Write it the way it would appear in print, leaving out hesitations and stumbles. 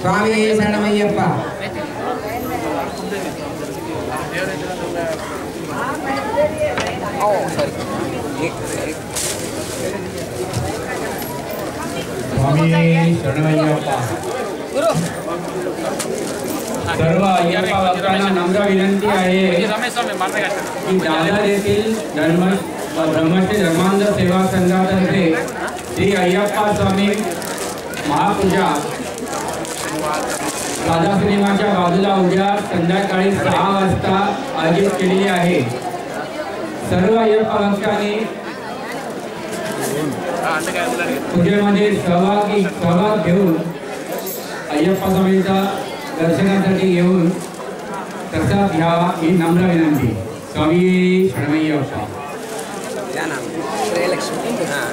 स्वामी शरणमय्यप्प स्वामी शरणमय्यप्प सर्व अय्यप्पा भक्तांना नम्र विनंती आहे की दादर येथील ब्रह्मश्री धर्मांध सेवा संघातर्फे श्री अय्यप्पा स्वामी महापूजा राधा सिनेमाच्या बाजूला उद्या संध्याकाळी 6 वाजता आयोजित केलेली आहे। सर्व अय्यप्पा भक्तांनी पूजेमध्ये सहभाग घेऊन अय्यप्पा स्वामींचा दर्शनासाठी येऊन प्रसाद घ्यावा ही नम्र विनंती। स्वामी शरणमय्यप्पा। क्या नाम? श्रेयलक्ष्मी। हाँ।